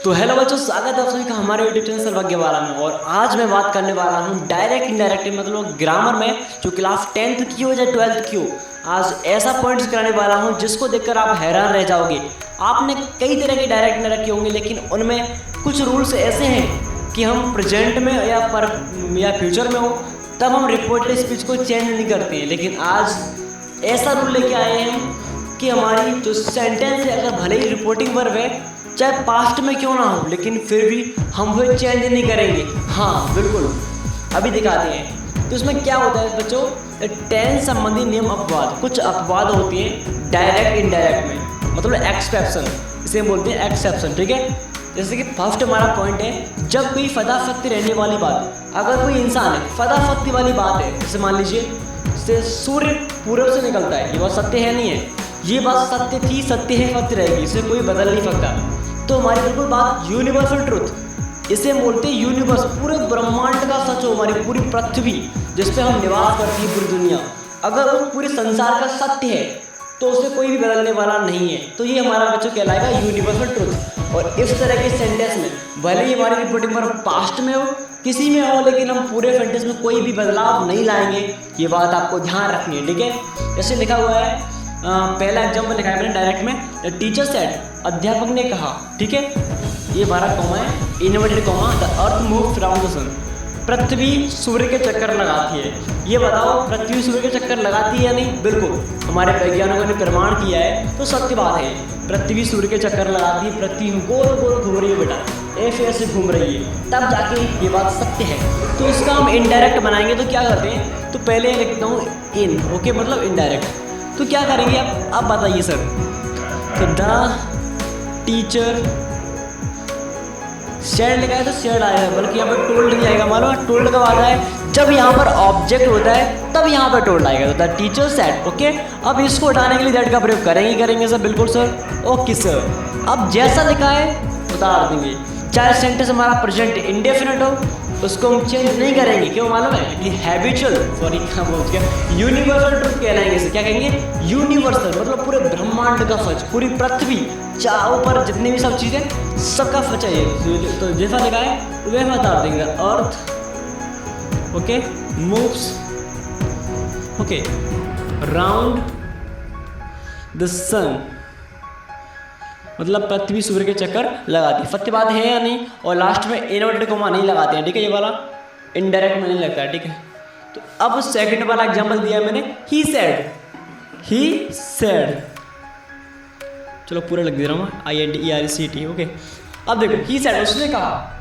तो हेलो बच्चों, स्वागत है आप सभी का हमारे यूट्यूब चैनल सर्वज्ञवाला में। और आज मैं बात करने वाला हूँ डायरेक्ट इनडायरेक्ट मतलब ग्रामर में, जो क्लास 10th की हो या 12th की हो। आज ऐसा पॉइंट्स कराने वाला हूँ जिसको देखकर आप हैरान रह जाओगे। आपने कई तरह के डायरेक्ट इनडायरेक्ट किए होंगे, लेकिन उनमें कुछ रूल्स ऐसे हैं कि हम प्रेजेंट में या फ्यूचर में हो तब हम रिपोर्टेड स्पीच को चेंज नहीं करते हैं। लेकिन आज ऐसा रूल लेके आए हैं कि हमारी जो सेंटेंस है, अगर भले ही रिपोर्टिंग वर्ब है, चाहे पास्ट में क्यों ना हो, लेकिन फिर भी हम वो चेंज नहीं करेंगे। हाँ बिल्कुल, अभी दिखाते हैं। तो इसमें क्या होता है बच्चों, टेंस संबंधी नियम अपवाद, कुछ अपवाद होती हैं डायरेक्ट इनडायरेक्ट में, मतलब एक्सेप्शन, इसे बोलते हैं एक्सेप्शन। ठीक है, जैसे कि फर्स्ट हमारा पॉइंट है, जब कोई फदाफक्ति रहने वाली बात, अगर कोई इंसान है, फदाफक्ति वाली बात है, जैसे मान लीजिए सूर्य पूरब से निकलता है, ये बात सत्य है नहीं है, ये बात सत्य थी, सत्य है, सत्य रहेगी, इसे कोई बदल नहीं सकता। तो हमारी बिल्कुल बात यूनिवर्सल ट्रुथ, इसे बोलते हैं यूनिवर्स, पूरे ब्रह्मांड का सच हो, हमारी पूरी पृथ्वी जिस पे हम निवास करती है, पूरी दुनिया, अगर वो पूरे संसार का सत्य है तो उसे कोई भी बदलने वाला नहीं है। तो ये हमारा बच्चों कहलाएगा यूनिवर्सल ट्रुथ। और इस तरह के सेंटेंस में भले ही हमारी रिपोर्टिंग पर पास्ट में हो, किसी में हो, लेकिन हम पूरे सेंटेंस में कोई भी बदलाव नहीं लाएंगे। ये बात आपको ध्यान रखनी है। ठीक है, जैसे लिखा हुआ है, पहला एग्जाम्पल लिखा है मैंने डायरेक्ट में, टीचर सेड, अध्यापक ने कहा। ठीक है, ये 12 कॉमा है, inverted comma, the earth moves around the sun, पृथ्वी सूर्य के चक्कर लगाती है। ये बताओ, पृथ्वी सूर्य के चक्कर लगाती है या नहीं? बिल्कुल, हमारे वैज्ञानिकों ने प्रमाण किया है, तो सत्य बात है, पृथ्वी सूर्य के चक्कर लगाती है, पृथ्वी गोल गोल घूम रही है बेटा, ऐसे घूम रही है, तब जाके ये बात सत्य है। तो इसका हम इनडायरेक्ट बनाएंगे तो क्या करते हैं, तो पहले लिखता हूँ इन, ओके, मतलब इनडायरेक्ट। तो क्या करेंगे आप बताइए सर। तो द टीचर शेड लिखा है तो शेड आएगा, बल्कि यहाँ पर टोल्ड नहीं आएगा। मालूम है टोल्ड कब आता है? जब यहाँ पर ऑब्जेक्ट होता है तब यहाँ पर टोल्ड आएगा। तो द टीचर सेड, ओके। अब इसको हटाने के लिए दैट का प्रयोग करेंगे सर, बिल्कुल सर, ओके सर। अब जैसा लिखा है उतार देंगे, चाहे सेंटेंस हमारा प्रेजेंट इंडेफिनिट हो, उसको हम चेंज नहीं करेंगे। क्यों मालूम है कि हैबिचुअल, सॉरी क्या बोल गया, यूनिवर्सल ट्रुथ कहलाएंगे इसे। क्या कहेंगे? यूनिवर्सल, मतलब पूरे ब्रह्मांड का सच, पूरी पृथ्वी, चारों पर जितनी भी सब चीज़ें, सबका सच है ये। तो जैसा लिखा है वह बता देंगे, earth, okay, moves, okay, round the sun, मतलब पृथ्वी सूर्य के चक्कर लगाती है। सत्य बात है या नहीं? और लास्ट में इन्वर्टेड कॉमा नहीं लगाते हैं। ठीक है, ये वाला इनडायरेक्ट में नहीं लगता है। ठीक है, तो अब सेकंड वाला एग्जांपल दिया मैंने, ही सेड, चलो पूरा लिख दे रहा हूँ, INDERCT, ओके। अब देखो, ही सेड, उसने कहा,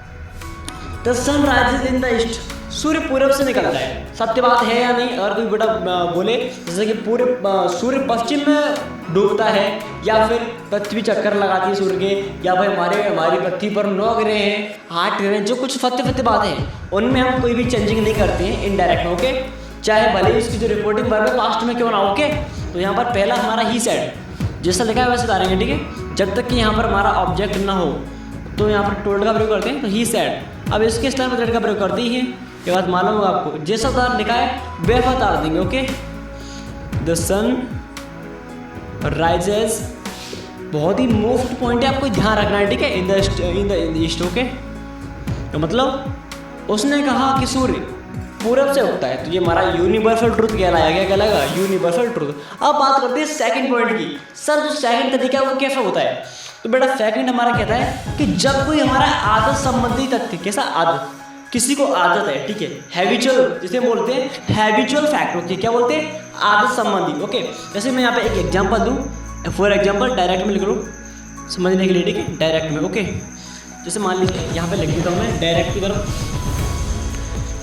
the sun rises in the east, सूर्य पूरब से निकलता है। सत्य बात है या नहीं? अगर कोई बेटा बोले जैसे कि पूरे सूर्य पश्चिम में डूबता है, या फिर पृथ्वी चक्कर लगाती है सूर्य के, या फिर हमारी पृथ्वी पर 9 ग्रह हैं, 8 ग्रह हैं, जो कुछ सत्य बातें हैं, उनमें हम कोई भी चेंजिंग नहीं करते हैं इनडायरेक्ट में, ओके। चाहे भले ही उसकी जो रिपोर्टिंग वर्ब है पास्ट में क्यों ना, ओके। तो यहाँ पर पहला हमारा ही सेड, जैसा लिखा है वैसे उतारेंगे। ठीक है, जब तक कि यहाँ पर हमारा ऑब्जेक्ट ना हो तो यहाँ पर टोल्ड का प्रयोग करते हैं, तो ही सेड। अब इसके स्टाइल में का प्रयोग करते ही है, ये बात मालूम होगा आपको। जैसा उतार लिखा है वैसा उतार देंगे, ओके। द सन राइजेस, बहुत ही मोस्ट पॉइंट है, आपको ध्यान रखना है। ठीक है, इन द ईस्ट, ओके। तो मतलब उसने कहा कि सूर्य पूरब से उगता है, तो ये हमारा यूनिवर्सल ट्रुथ कहलाया। क्या कहलाएगा? Universal truth. अब बात करते हैं सेकंड पॉइंट की। सर जो सेकंड तरीका है वो कैसा होता है? तो बेटा सेकंड हमारा कहता है कि जब कोई हमारा आदत संबंधी तथ्य, कैसा आदत, किसी को आदत है, ठीक है, हैबिचुअल, जिसे बोलते हैं हैबिचुअल फैक्ट, ओके। क्या बोलते हैं? आदत संबंधी, ओके। जैसे मैं यहाँ पे एक एग्जांपल दूँ, फॉर एग्जांपल डायरेक्ट में लिख लो समझने के लिए। ठीक है, डायरेक्ट में, ओके। जैसे मान लीजिए यहाँ पे लिख देता हूँ मैं डायरेक्ट की तरफ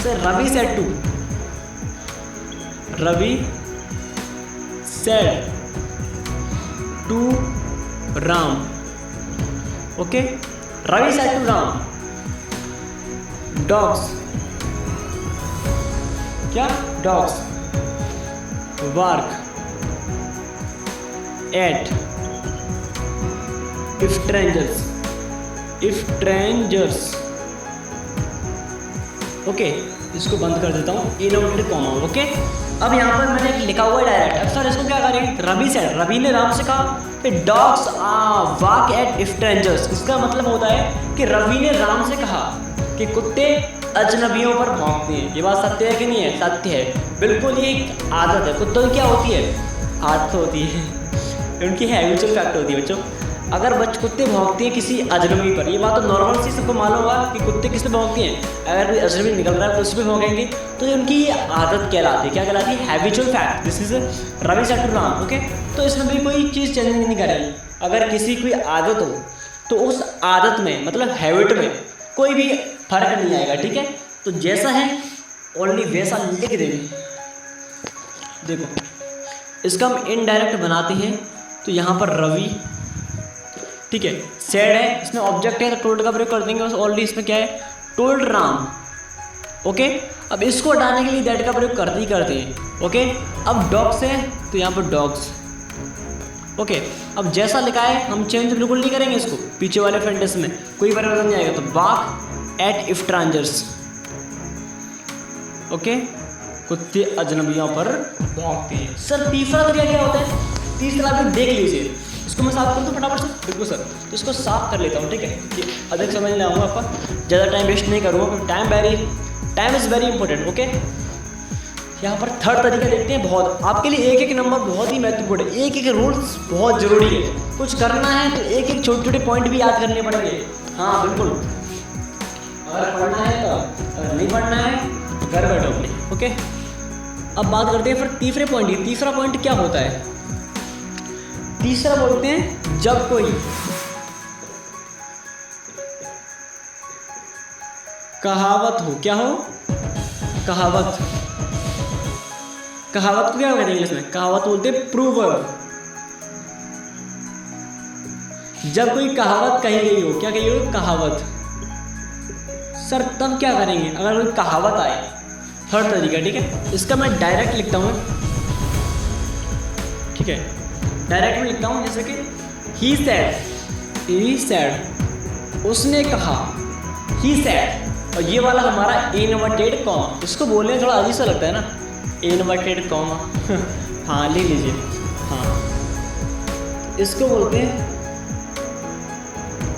से, Ravi said to Ram, okay. Ravi said to Ram, dogs, क्या? Dogs work at strangers, okay. इसको बंद कर देता हूँ, इनवर्टेड कॉमा, ओके। अब यहाँ पर मैंने एक लिखा हुआ है डायरेक्ट। अब सर इसको क्या करेंगे? रवि सेड, रवि ने राम से कहा कि डॉग्स वॉक एट स्ट्रेंजर्स, इसका मतलब होता है कि रवि ने राम से कहा कि कुत्ते अजनबियों पर भौंकते हैं। ये बात सत्य है कि नहीं है? सत्य है, बिल्कुल। ये एक आदत है। कुत्तों की क्या होती है? आदत होती है, उनकी हैबिचुअल फैक्ट होती है बच्चों। अगर कुत्ते भौंकते हैं किसी अजनबी पर, ये बात तो नॉर्मल सी सबको मालूम होगा कि कुत्ते किस पे भौंकते हैं। अगर कोई अजनबी निकल रहा है तो उस पर भौंकेंगे, तो ये उनकी आदत कहलाती है। क्या कहलाती है? Habitual fact. This is Ravi said to Ram. Okay, तो इसमें भी कोई चीज़ चेंज नहीं करेगी। अगर किसी कोई आदत हो तो उस आदत में, मतलब हैबिट में, कोई भी फर्क नहीं आएगा। ठीक है, तो जैसा है ओनली वैसा लिख देंगे। देखो, इसका हम इनडायरेक्ट बनाते हैं। तो यहाँ पर रवि, ठीक है, सेड है, इसमें ऑब्जेक्ट है तो टोल्ड का प्रयोग कर देंगे। ऑलरेडी इसमें क्या है? टोल्ड राम। ओके, अब इसको हटाने के लिए दैट का प्रयोग करते ही करते हैं। ओके, अब डॉग्स है तो यहाँ पर डॉग्स। ओके, अब जैसा लिखा है हम चेंज बिल्कुल नहीं करेंगे इसको। पीछे वाले सेंटेंस में कोई परिवर्तन नहीं आएगा। तो बाघ एट स्ट्रेंजर्स। ओके, कुत्ते अजनबियों पर भौंकते हैं। सर तीसरा तरीका क्या होता है? तीसरा भी देख लीजिए। इसको मैं साफ कर दूँ फटाफट से? बिल्कुल सर, तो इसको साफ कर लेता हूँ। ठीक है, कि अधिक समझ नहीं आऊँगा आपका, ज़्यादा टाइम वेस्ट नहीं करूँगा क्योंकि time is very important. Okay, यहाँ पर थर्ड तरीका देखते हैं। बहुत आपके लिए एक एक नंबर बहुत ही महत्वपूर्ण है। एक एक रूल्स बहुत ज़रूरी है। कुछ करना है तो एक एक छोटे छोटे पॉइंट भी याद करने पड़ेंगे। हाँ बिल्कुल, अगर पढ़ना है तो, अगर नहीं पढ़ना है घर बैठो अपने। ओके, अब बात करते हैं फिर तीसरे पॉइंट की। तीसरा पॉइंट क्या होता है? तीसरा बोलते हैं जब कोई कहावत हो। क्या हो? कहावत। कहावत को क्या कहते हैं इंग्लिश में? कहावत बोलते हैं प्रूवर्ब। जब कोई कहावत कही गई हो, क्या कही हो? कहावत। सर तब क्या करेंगे अगर कोई कहावत आए? थर्ड तरीका, ठीक है, इसका मैं डायरेक्ट लिखता हूँ। ठीक है, डायरेक्ट में लिखता हूँ, जैसे कि ही सैड, उसने कहा, ही सैड। और ये वाला हमारा इनवर्टेड कॉमा, इसको बोलने थोड़ा अजीब सा लगता है ना, इनवर्टेड कॉमा। हाँ ले लीजिए। हाँ, इसको बोलते हैं।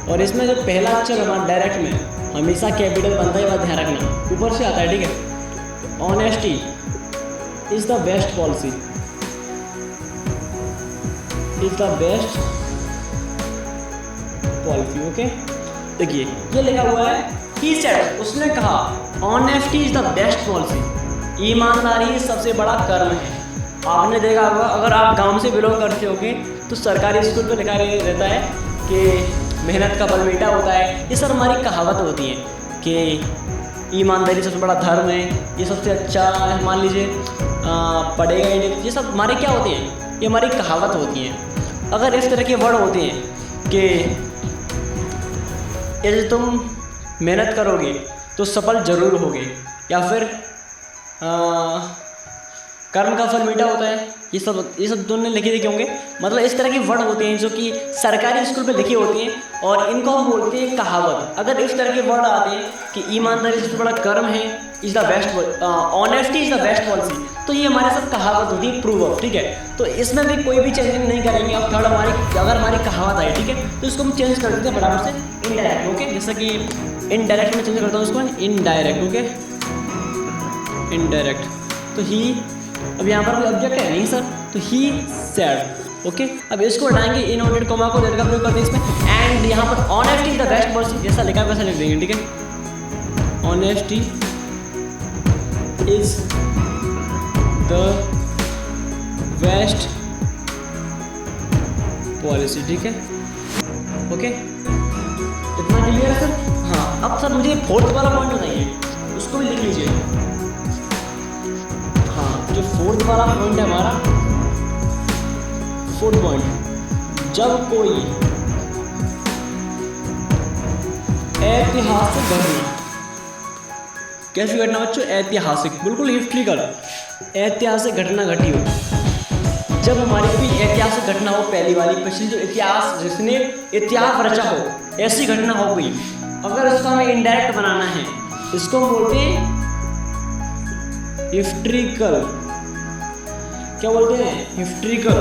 और इसमें जो पहला अक्षर हमारा डायरेक्ट में हमेशा कैपिटल बनता है, बात ध्यान रखना, ऊपर से आता है। ठीक है, honesty is the best policy, is the best policy. Okay, देखिए ये लिखा हुआ है ही सेड, उसने कहा, honesty is the best policy, ईमानदारी सबसे बड़ा कर्म है। आपने देखा होगा, अगर आप गांव से बिलोंग करते होगे तो सरकारी स्कूल पे लिखा रहता है कि मेहनत का फल मीठा होता है। ये सब हमारी कहावत होती है कि ईमानदारी सबसे बड़ा धर्म है, ये सबसे अच्छा मान लीजिए पढ़ेगा ही नहीं। ये सब हमारे क्या होती हैं? ये हमारी कहावत होती हैं। अगर इस तरह के वर्ड होते हैं कि यदि तुम मेहनत करोगे तो सफल जरूर होगे, या फिर कर्म का फल मीठा होता है, ये सब दोनों लिखे देखे होंगे। मतलब इस तरह के वर्ड होते हैं जो कि सरकारी स्कूल पे लिखे होते हैं और इनको हम बोलते हैं कहावत। अगर इस तरह के वर्ड आते हैं कि ईमानदारी सबसे बड़ा कर्म है, is the best, honesty is the best policy, तो ये हमारे सब कहावत होती है, प्रूव ऑफ। ठीक है, तो इसमें भी कोई भी चेंजिंग नहीं करेंगे। अब थर्ड अगर हमारी कहावत आई, ठीक है, तो इसको हम चेंज कर देते हैं फटाफट से इनडायरेक्ट। ओके, जैसा कि इनडायरेक्ट में चेंज करता हूँ इसको इनडायरेक्ट। Okay, indirect. तो ही, अब यहाँ पर कोई ऑब्जेक्ट है नहीं सर, तो ही सेड। ओके, अब इसको हटाएंगे, इनवर्टेड कॉमा को डेट का प्रयोग करते हैं इसमें। एंड यहाँ पर honesty is the best policy, जैसा लिखा है वैसा लिख देंगे। ठीक है, honesty is the best policy. ठीक है, ओके, इतना क्लियर है सर? हाँ, अब सर मुझे फोर्थ वाला पॉइंट बताइए, उसको भी लिख लीजिए। जो फोर्थ वाला पॉइंट है हमारा, फोर्थ पॉइंट, जब कोई ऐतिहासिक घटना, कैसी घटना बच्चों? ऐतिहासिक, बिल्कुल हिस्ट्रिकल ऐतिहासिक घटना घटी हो। जब हमारी कोई ऐतिहासिक घटना हो, पहली वाली, पिछली जो इतिहास, जिसने इतिहास रचा हो, ऐसी घटना हो गई, अगर इसका हमें इनडायरेक्ट बनाना है, इसको हम बोलते हैं हिस्ट्रिकल। क्या बोलते हैं? हिस्ट्रिकल।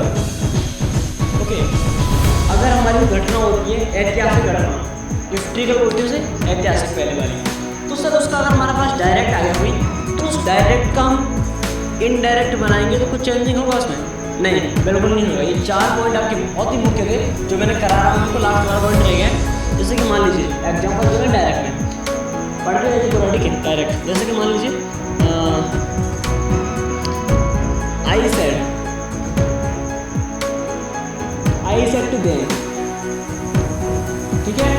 ओके, अगर हमारी घटना होती है ऐतिहासिक घटना, हिस्ट्रिकल बोलते हैं उसे, ऐतिहासिक पहले वाली। तो सर उसका अगर हमारे पास डायरेक्ट आ गया कोई, तो उस डायरेक्ट का हम इनडायरेक्ट बनाएंगे तो कुछ चेंजिंग होगा उसमें? नहीं, बिल्कुल नहीं होगा। ये 4 पॉइंट आपके बहुत ही मुख्य थे जो मैंने करा रहा हूँ, उनको लास्ट वाला पॉइंट रह गया। जैसे कि मान लीजिए एग्जाम्पल जो है डायरेक्ट में पढ़ते हैं पूरा, ठीक है, डायरेक्ट। जैसे कि मान लीजिए आई सेड टू देम, ठीक है,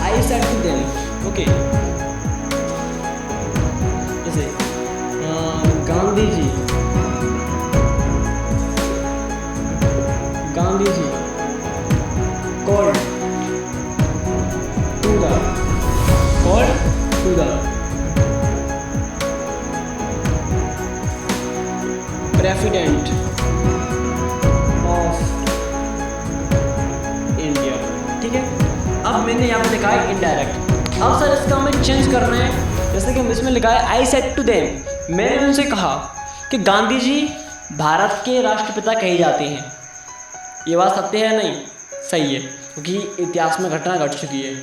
I said to them, okay. जैसे गांधी जी called to the president of India, ठीक है। अब मैंने यहाँ पे लिखा है इनडायरेक्ट। अब सर इसका हमें चेंज करना है। जैसे कि इसमें लिखा है आई सेड टू देम, मैंने उनसे कहा कि गांधी जी भारत के राष्ट्रपिता कहे जाते हैं। ये बात सत्य है? नहीं, सही है, क्योंकि इतिहास में घटना घट चुकी है,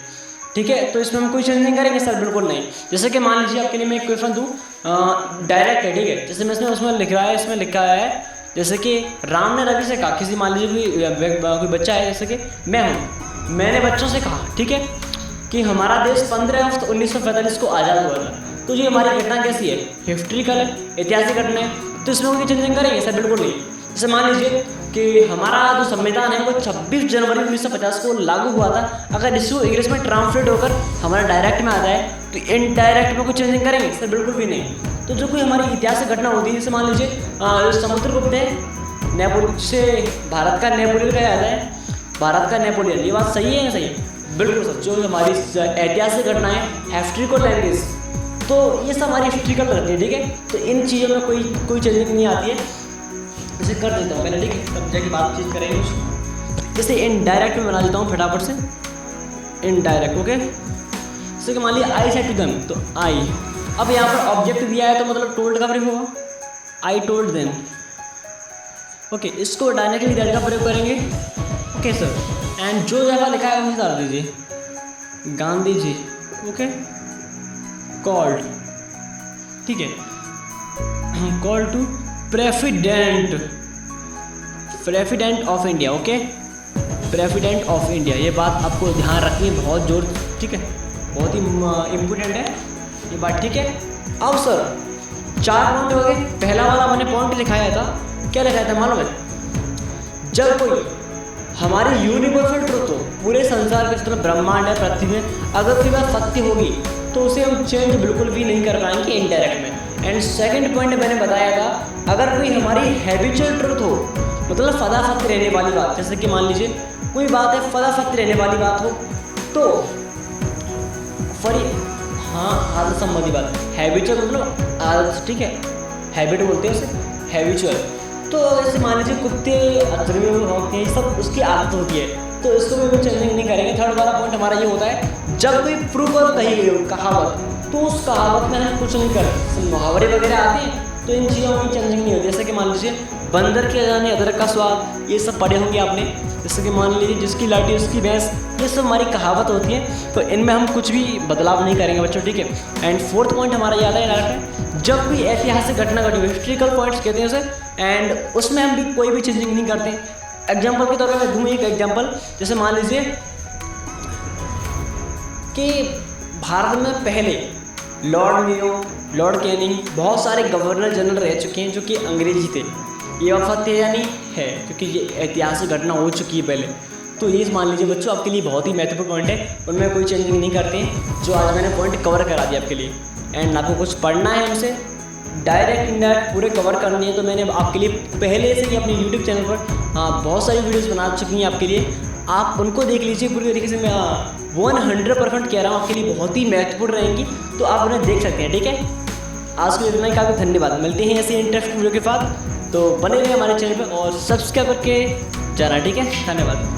ठीक है। तो इसमें हम कोई चेंज नहीं करेंगे सर, बिल्कुल नहीं। जैसे कि मान लीजिए आपके लिए मैं एक क्वेश्चन दूँ, डायरेक्ट है, ठीक है। जैसे मैं उसमें लिख रहा है, इसमें लिखा है जैसे कि राम ने रवि से कहा, किसी मान लीजिए कोई बच्चा है, जैसे कि मैं हूँ, मैंने बच्चों से कहा, ठीक है, कि हमारा देश 15 अगस्त 1945 को आज़ाद हुआ था। तो ये हमारी घटना कैसी है? हिस्ट्रिकल है, ऐतिहासिक घटना है। तो इसमें कोई चेंजिंग करेंगे सर? बिल्कुल नहीं। जैसे मान लीजिए कि हमारा जो संविधान है वो 26 जनवरी 1950 को लागू हुआ था। अगर इसको इंग्लिश में ट्रांसलेट होकर हमारा डायरेक्ट में आता है तो इनडायरेक्ट में कुछ चेंजिंग करेंगे सर? बिल्कुल भी नहीं। तो जो कोई हमारी ऐतिहासिक घटना होती है, जैसे मान लीजिए समुद्रगुप्त है, नेपोलियन से भारत का नेपोलियन कहा जाता है, भारत का नेपोलियन, ये बात सही है या सही? बिल्कुल सर। जो हमारी ऐतिहासिक घटना है, हिस्ट्रिकल लैंग्वेज, तो ये सब हमारी हिस्ट्रिकल रहती है, ठीक है। तो इन चीज़ों में कोई चेंजिंग नहीं आती है। इसे कर देता हूँ पहले, ठीक है, तब जाके बातचीत करेंगे। इसे इनडायरेक्ट में बना देता हूँ फटाफट से, इनडायरेक्ट, ओके। जैसे कि मान लिया आई सेड टू देम, तो आई, अब यहाँ पर ऑब्जेक्ट दिया है तो मतलब टोल्ड का प्रयोग होगा, आई टोल्ड देम, ओके। इसको डायरेक्टली दैट का प्रयोग करेंगे, ओके सर। एंड जो जगह लिखा है वही डाल दीजिए, गांधी जी, ओके, कॉल्ड, ठीक है, called to president of India, okay, president of India. ये बात आपको ध्यान रखनी है बहुत जोर, ठीक है, बहुत ही इम्पोर्टेंट है ये बात, ठीक है। अब सर 4 पॉइंट हो गए। पहला वाला मैंने पॉइंट लिखाया था, क्या लिखाया था मालूम है? जब कोई हमारी यूनिवर्सल ट्रुथ हो, पूरे संसार के जितना ब्रह्मांड है, पृथ्वी में, अगर कोई बात सत्य होगी तो उसे हम चेंज बिल्कुल भी नहीं कर पाएंगे इनडायरेक्ट में। एंड सेकंड पॉइंट मैंने बताया था, अगर कोई हमारी हैबिचुअल ट्रुथ हो, मतलब सदा सत्य रहने वाली बात, जैसे कि मान लीजिए कोई बात है सदा सत्य रहने वाली बात हो, तो आदत संबंधी बात, हैबिचुअल मतलब आदत, ठीक है, हैबिट बोलते हैं उसे, हैबिचुअल। तो जैसे मान लीजिए कुत्ते अजनबी होते हैं, सब उसकी आदत होती है, तो इसको भी चेंजिंग नहीं करेंगे। थर्ड वाला पॉइंट हमारा ये होता है, जब कोई प्रूफ और कही कहावत, तो उस कहावत में हम कुछ नहीं करते, मुहावरे वगैरह आते हैं, तो इन चीज़ों में चेंजिंग नहीं होती। जैसे कि मान लीजिए बंदर के जाने अदरक का स्वाद, ये सब पढ़े होंगे आपने। जैसे कि मान लीजिए जिसकी लाठी उसकी भैंस, ये सब हमारी कहावत होती है, तो इनमें हम कुछ भी बदलाव नहीं करेंगे बच्चों, ठीक है। एंड फोर्थ पॉइंट हमारा याद है, जब भी ऐतिहासिक घटना घटी, हिस्ट्रिकल पॉइंट्स कहते हैं उसे, एंड उसमें हम भी कोई भी चेंजिंग नहीं करते। एग्जाम्पल के तौर पर मैं दूँ एक एग्जाम्पल, जैसे मान लीजिए कि भारत में पहले लॉर्ड मेयो, लॉर्ड कैनिंग, बहुत सारे गवर्नर जनरल रह चुके हैं जो कि अंग्रेजी थे। ये बात सत्य है या नहीं है? क्योंकि ये ऐतिहासिक घटना हो चुकी है पहले। तो ये मान लीजिए बच्चों आपके लिए बहुत ही महत्वपूर्ण पॉइंट है, उनमें कोई चेंजिंग नहीं करते हैं, जो आज मैंने पॉइंट कवर करा दिया आपके लिए। एंड आपको कुछ पढ़ना है हमसे, डायरेक्ट इनडायरेक्ट पूरे कवर करनी है, तो मैंने आपके लिए पहले से ही अपने यूट्यूब चैनल पर बहुत सारी वीडियोज़ बना चुकी हैं आपके लिए, आप उनको देख लीजिए पूरी तरीके से। मैं 100% कह रहा हूँ आपके लिए बहुत ही महत्वपूर्ण रहेंगी, तो आप उन्हें देख सकते हैं, ठीक है। आज के लिए इतना ही, काफ़ी धन्यवाद। मिलते हैं ऐसे इंटरेस्टिंग वीडियो के साथ, तो बने रहिए हमारे चैनल पे और सब्सक्राइब करके जाना, ठीक है। धन्यवाद।